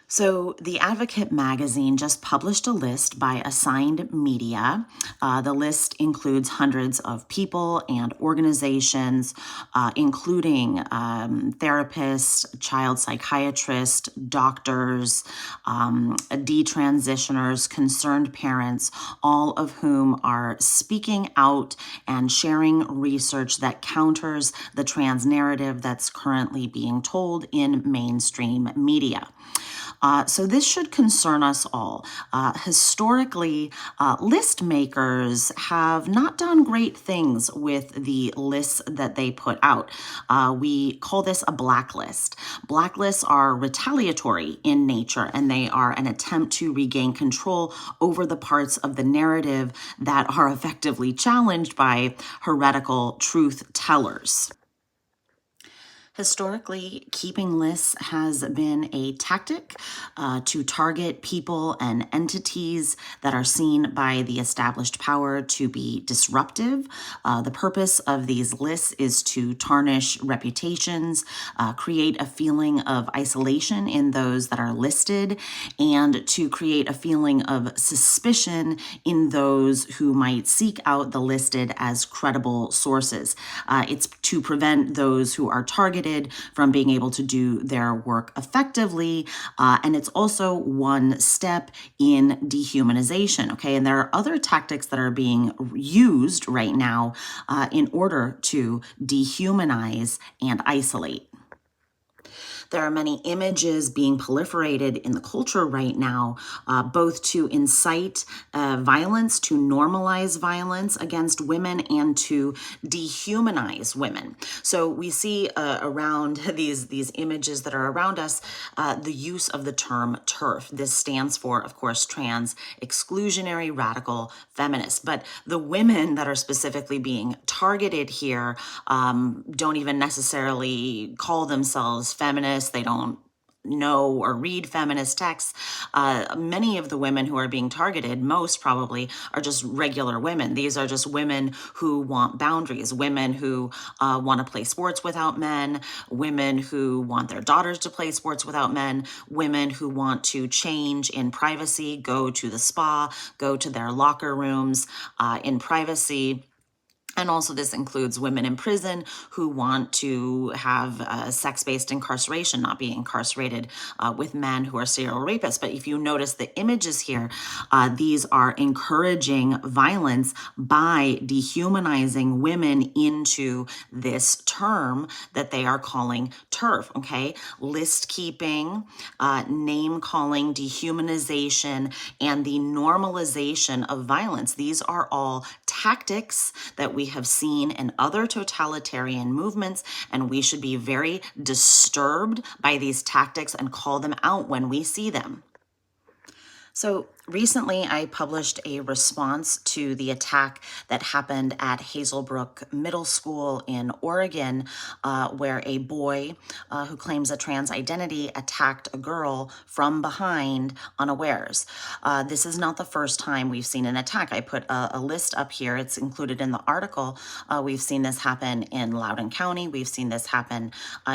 So, The Advocate magazine just published a list by Assigned Media. The list includes hundreds of people and organizations, including therapists, child psychiatrists, doctors, detransitioners, concerned parents, all of whom are speaking out and sharing research that counters the trans narrative that's currently being told in mainstream media. So this should concern us all. Historically, list makers have not done great things with the lists that they put out. We call this a blacklist. Blacklists are retaliatory in nature, and they are an attempt to regain control over the parts of the narrative that are effectively challenged by heretical truth tellers. Historically, keeping lists has been a tactic to target people and entities that are seen by the established power to be disruptive. The purpose of these lists is to tarnish reputations, create a feeling of isolation in those that are listed, and to create a feeling of suspicion in those who might seek out the listed as credible sources. It's to prevent those who are targeted from being able to do their work effectively. And it's also one step in dehumanization, okay? And there are other tactics that are being used right now in order to dehumanize and isolate. There are many images being proliferated in the culture right now, both to incite violence, to normalize violence against women, and to dehumanize women. So we see around these images that are around us the use of the term TERF. This stands for, of course, trans exclusionary radical feminist. But the women that are specifically being targeted here don't even necessarily call themselves feminists. They don't know or read feminist texts. Many of the women who are being targeted, most probably, are just regular women. These are just women who want boundaries, women who want to play sports without men, women who want their daughters to play sports without men, women who want to change in privacy, go to the spa, go to their locker rooms in privacy. And also this includes women in prison who want to have sex-based incarceration, not be incarcerated with men who are serial rapists. But if you notice the images here, these are encouraging violence by dehumanizing women into this term that they are calling TERF, okay? List keeping, name calling, dehumanization, and the normalization of violence. These are all tactics that we have seen in other totalitarian movements, and we should be very disturbed by these tactics and call them out when we see them. So recently, I published a response to the attack that happened at Hazelbrook Middle School in Oregon, where a boy who claims a trans identity attacked a girl from behind unawares. This is not the first time we've seen an attack. I put a list up here. It's included in the article. We've seen this happen in Loudoun County. We've seen this happen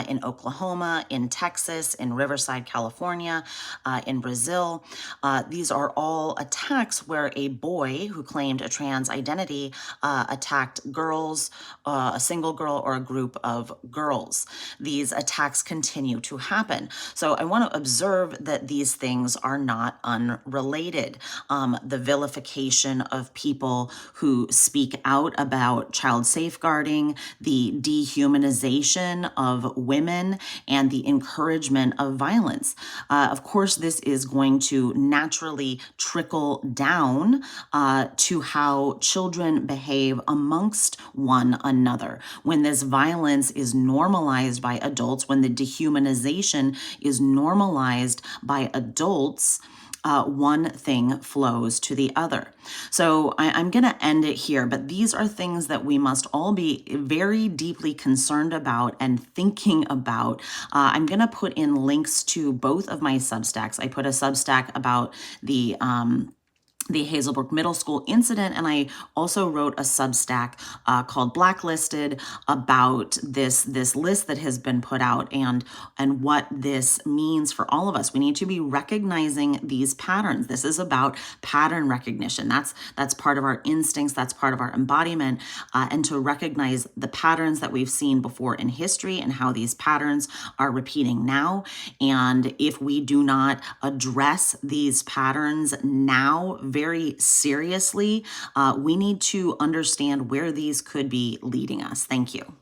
in Oklahoma, in Texas, in Riverside, California, in Brazil. These are all attacks where a boy who claimed a trans identity attacked girls, a single girl or a group of girls. These attacks continue to happen. So I want to observe that these things are not unrelated. The vilification of people who speak out about child safeguarding, the dehumanization of women, and the encouragement of violence. Of course, this is going to naturally trickle down to how children behave amongst one another. When this violence is normalized by adults, when the dehumanization is normalized by adults, one thing flows to the other. So I'm going to end it here, but these are things that we must all be very deeply concerned about and thinking about. I'm going to put in links to both of my Substacks. I put a Substack about the the Hazelbrook Middle School incident, and I also wrote a Substack called Blacklisted about this list that has been put out and what this means for all of us. We need to be recognizing these patterns. This is about pattern recognition. That's part of our instincts. That's part of our embodiment, and to recognize the patterns that we've seen before in history and how these patterns are repeating now. And if we do not address these patterns now very seriously, we need to understand where these could be leading us. Thank you.